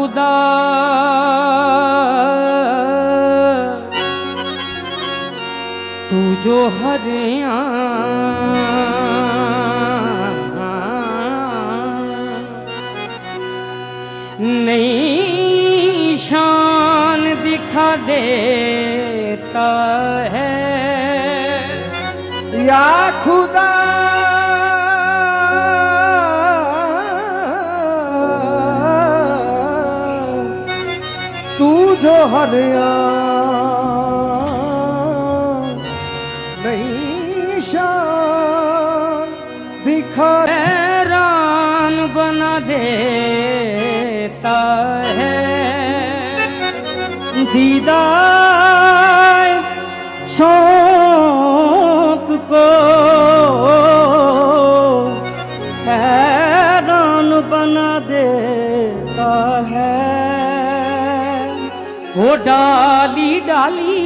खुदा तू जो हरिया नई शान दिखा देता है या खुदा तू जो हरिया नई शान दिखा हैरान बना देता है दीदार शौक को हैरान बना देता है वो डाली डाली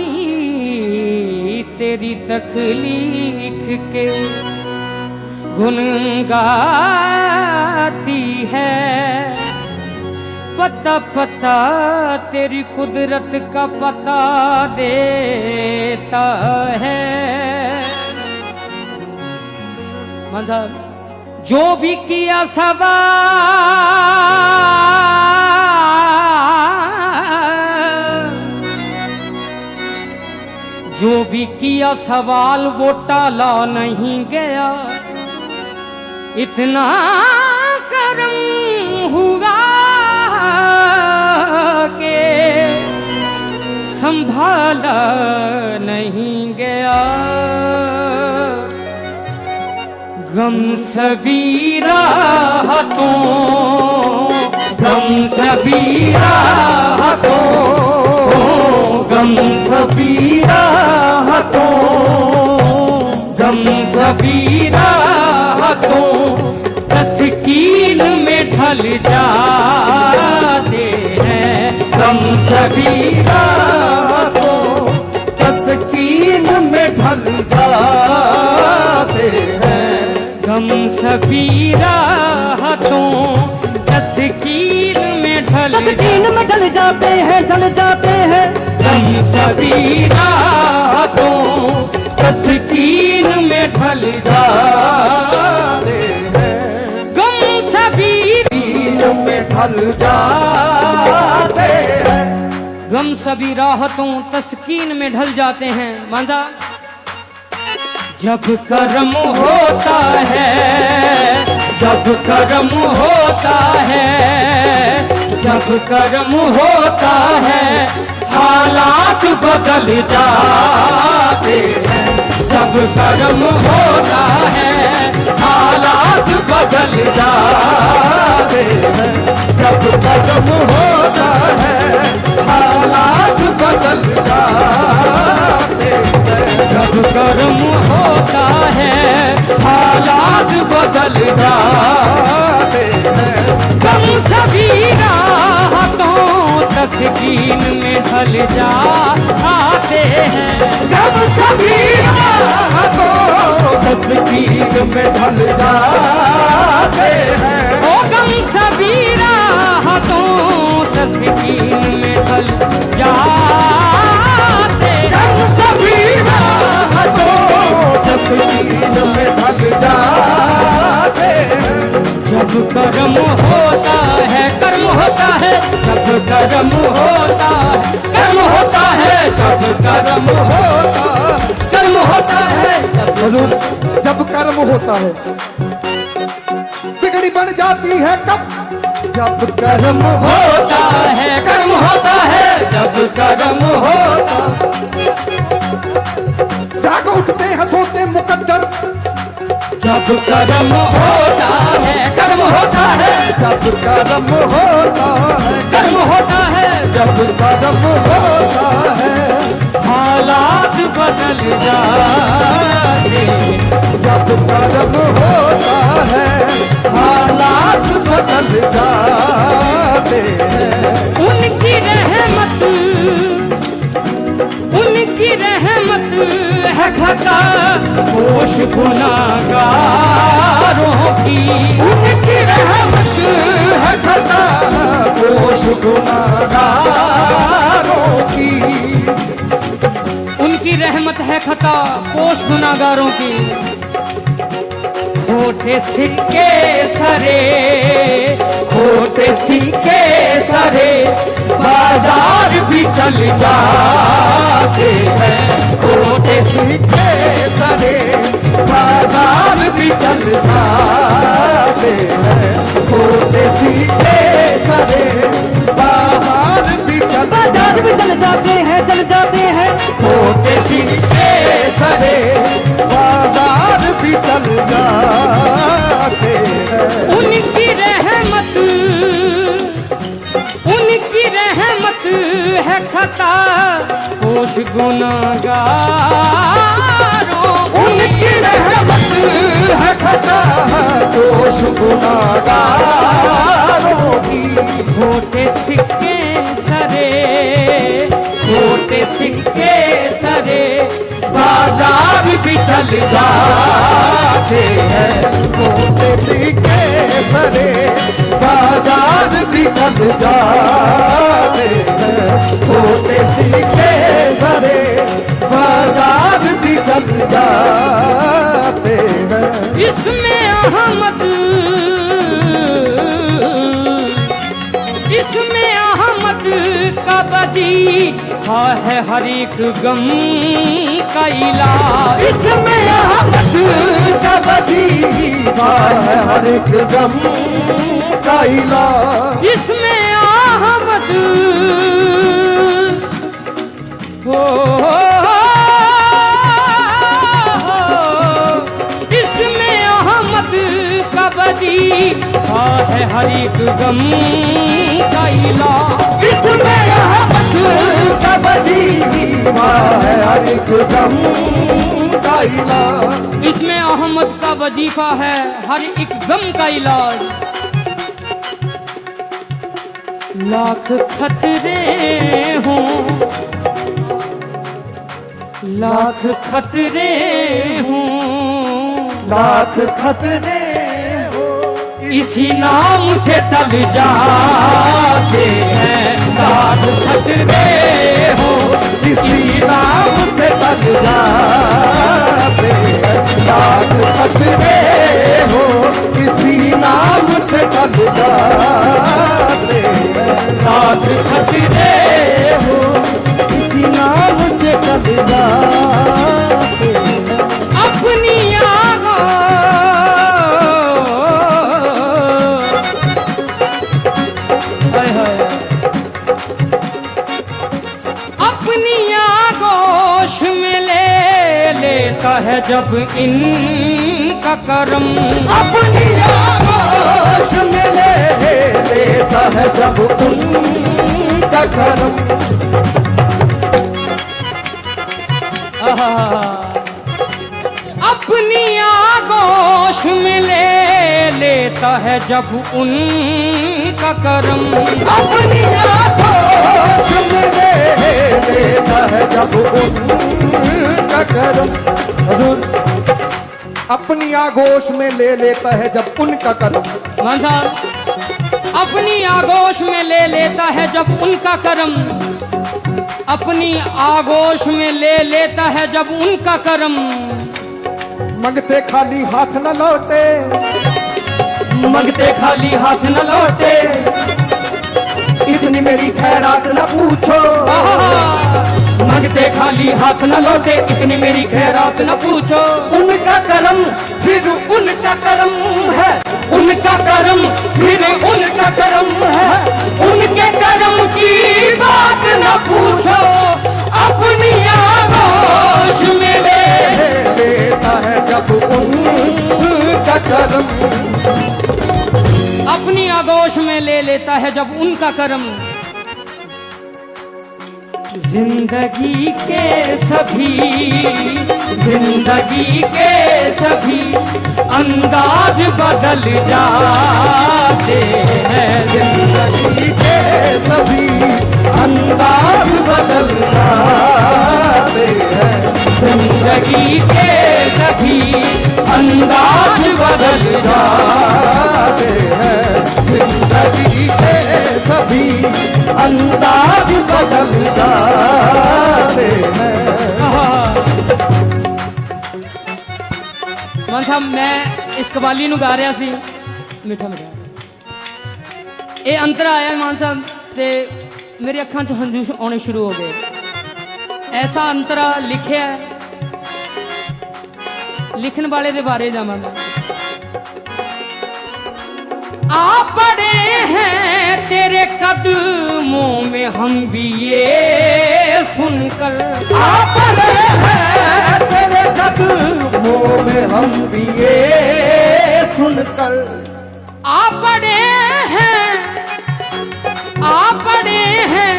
तेरी तकलीफ के गुन गाती है पता पता तेरी कुदरत का पता देता है मतलब जो भी किया सवाल जो भी किया सवाल वो टाला नहीं गया इतना करम हुआ के संभाला नहीं गया गम सभी राहतों गम सभी राहतों गम सभी राहतों गम सभी राहतों तस्कीन में ढल जाते हैं गम सभी रातों तस्कीन में ढल जाते हैं गम सभी राहतों तस्कीन में ढल जाते हैं गम सभी रातों तस्कीन में ढल जाते हैं गम सभी में ढल जाते हैं गम सभी राहतों तस्कीन में ढल जाते हैं मांझा जब कर्म होता है जब कर्म होता है जब कर्म होता है हालात बदल जाते हैं जब कर्म होता है हालात बदल जाते हैं जब कर्म होता है हालात बदल जाते हैं जब कर्म होता है हालात बदल जाते हैं गम सभी राहतों तस्कीन में ढल जाते हैं गम सभी राहतों तस्कीन में ढल जाते हैं ओ गम सभी राहतों तस्कीन में ढल जाते गम सभी राहतों तस्कीन में ढल जाते हैं जब कर्म होता है कर्म होता है जब कर्म होता है कर्म होता है जब कर्म होता है जब कर्म होता है बिगड़ी बन जाती है कब जब कर्म होता है कर्म होता है जब कर्म होता जाग उठते हैं सोते मुकद्दर जब कर्म होता है कर्म होता है जब कर्म होता है कर्म होता है जब कर्म होता है हालात बदल जाते जब कर्म होता है हालात बदल जाते हैं उनकी रहमत है घटा होश गुनाहगारों की उनकी रहमत है घटा होश गुनाहगारों की। उनकी रहमत है खता पोश गुनाहगारों की। खोटे सिक्के सरे, खोटे सिक्के सरे, बाजार भी चल जाते हैं। खोटे सिक्के सरे बाजार भी चल जाते हैं। खोटे सिक्के सरे बाजार भी चल जाते हैं, चल जाते हैं। खोटे सिक्के सरे बाजार भी चल जाते हैं। उनकी रहमत, उनकी रहमत है खता पोश गुनाहगारों। उनकी रहमत है खता दोष गुनाहगारों की। खोटे सिक्के सरे, खोटे सिक्के सरे, बाजार भी चल जाते हैं। खोटे सिक्के सरे बाजार भी चल जाते हैं। खोटे सिक्के सरे बाजार भी चल जाते हैं। इसमें अहमद, इसमें अहमद का वजीफा है हर एक गम का इलाज। इसमें अहमद का वजीफा है हर एक गम का इलाज। इसमें अहमद हो, इसमें अहमद का वजीफा है हर एक गम का इलाज। इसमें अहमद का वजीफा है हर एक गम का इलाज। इसमें अहमद का वजीफा है हर एक गम का इलाज। लाख खतरे हों, लाख खतरे हों, लाख खतरे हो इसी नाम से टल जाते हैं। लाख खतरे हो इसी नाम से टल जाते हैं। लाख खतरे हो इसी नाम से टल जाते हैं। लाख खतरे हो इसी नाम से टल जाते हैं। अपनी अपनी आगोश में ले लेता है जब इनका करम। अपनी आगोश में ले लेता है जब उनका करम। अपनी आगोश में ले लेता है जब उनका करम। अपनी आगोश में ले लेता है जब उनका करम। हुजूर अपनी आगोश में ले लेता है जब उनका करम। मान साहब, अपनी आगोश में ले लेता है जब उनका करम। अपनी आगोश में ले लेता है जब उनका करम। मंगते खाली हाथ न लौटे, मंगते खाली हाथ न लौटे। इतनी मेरी खैरात न पूछो। मंगते खाली हाथ न लौटे, इतनी मेरी खैरात न पूछो। उनका करम फिर उनका करम है। उनका करम फिर उनका करम है। उनके करम की बात न पूछो। अपनी आगोश में ले लेता है जब उनका करम। अपनी आगोश में ले लेता है जब उनका करम। जिंदगी के सभी, जिंदगी के सभी अंदाज बदल जाते हैं। जिंदगी के सभी अंदाज बदल जाते हैं। जिंदगी के सभी अंदाज बदल जाते हैं। जिंदगी के सभी अंदाज बदल जाते हैं। मान साहब मैं इस कवाली नूं गा रहा सी मिठा मिठा ये अंतरा आया मान साहब ते मेरी अखां चों हंझू आने शुरू हो गए। ऐसा अंतरा लिखिया है, लिखन वाले दे बारे जावांगा। आ पड़े हैं तेरे कदमों में हम भी ये सुनकर, आ पड़े हैं तेरे कदमों में हम भी ये सुनकर, आ पड़े हैं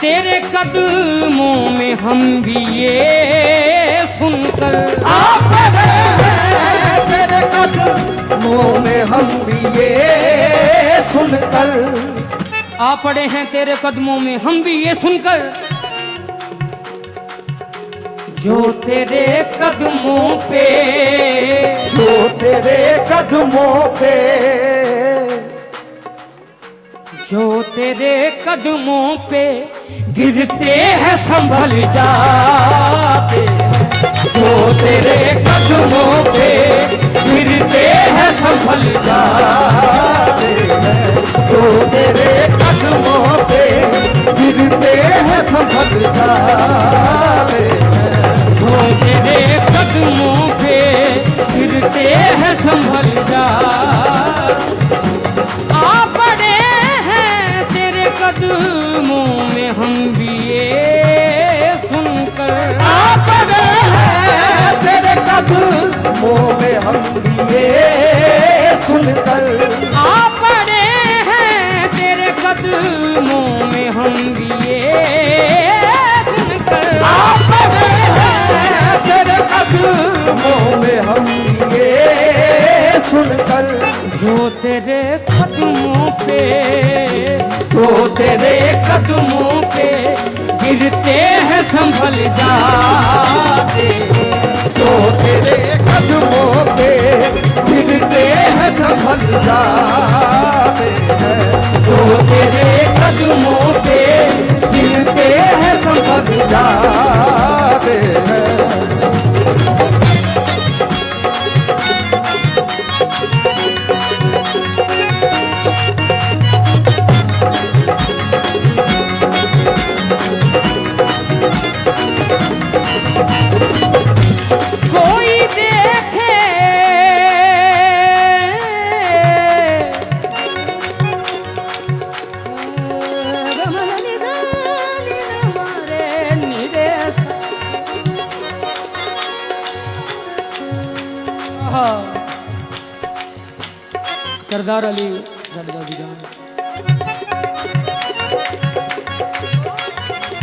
तेरे कदमों में हम भी ये सुनकर, आ पड़े हैं तेरे कदमों में हम भी ये सुनकर, आ पड़े हैं तेरे कदमों में हम भी ये सुनकर, जो तेरे कदमों पे, जो तेरे कदमों पे, जो तेरे कदमों पे गिरते हैं संभल जाते हैं, जो तेरे कदमों पे गिरते हैं संभल जाते हैं, जो तेरे कदमों पे गिरते हैं संभल जाते हैं, जो तेरे कदमों पे गिरते हैं संभल जा। आ पड़े हैं तेरे कदमों में हम भी ये सुनकर, आ पड़े हैं तेरे कदमों में हम भी ये सुनकर, आ पड़े हैं तेरे कदमों में हम भी ये सुनकर, आ पड़े हैं तेरे कदमों में हम ये सुनकर, जो तेरे कदमों पे, जो तेरे कदमों पे गिरते हैं संभल जाते, जो तेरे कदमों पे गिरते हैं संभल जाते हैं, जो तेरे कदमों पे गिरते हैं संभल जाते हैं। कोई देखे सरदार अली सरदार जी जान।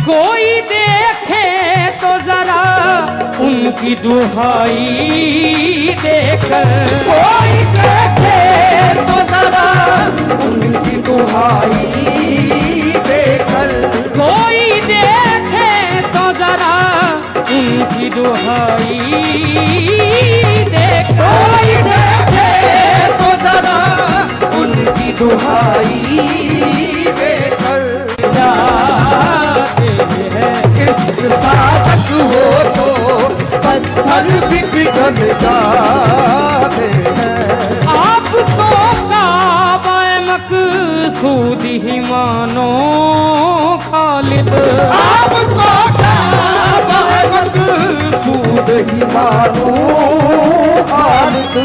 कोई देखे तो जरा उनकी दुहाई देकर, कोई देखे तो जरा उनकी दुहाई देकर, कोई देखे तो जरा उनकी दुहाई देकर, कोई देखे तो जरा उनकी दुहाई देकर, जाते हैं इश्क साधक हो तो पत्थर भी पिघल जाते हैं। आपको काबा मकसूद ही मानो खालिद, आपको काबा मकसूद ही मानो खालिद,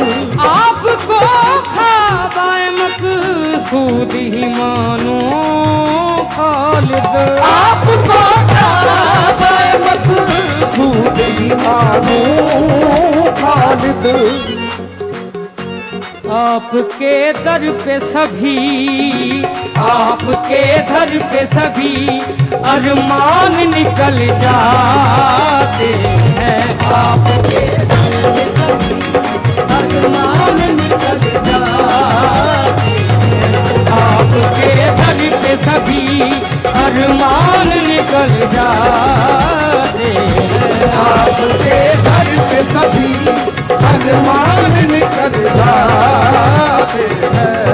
आपको खाबा मकसूद ही मानो खालिद, आपको काबा मकसूद ही मानो खालिद। आपके दर पे सभी, आपके दर पे सभी अरमान निकल जाते हैं, आपके दर पे सभी अरमान निकल जाते हैं, आपके दर पे सभी अरमान निकल जाते हैं, आपके दर पे सभी अरमान निकल जाते हैं।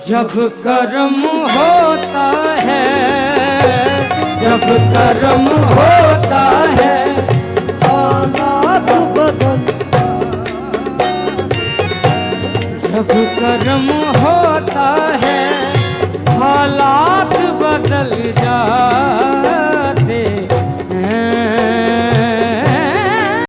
जब कर्म होता है, जब कर्म होता है, हालात बदल, जब कर्म होता है हालात बदल जाते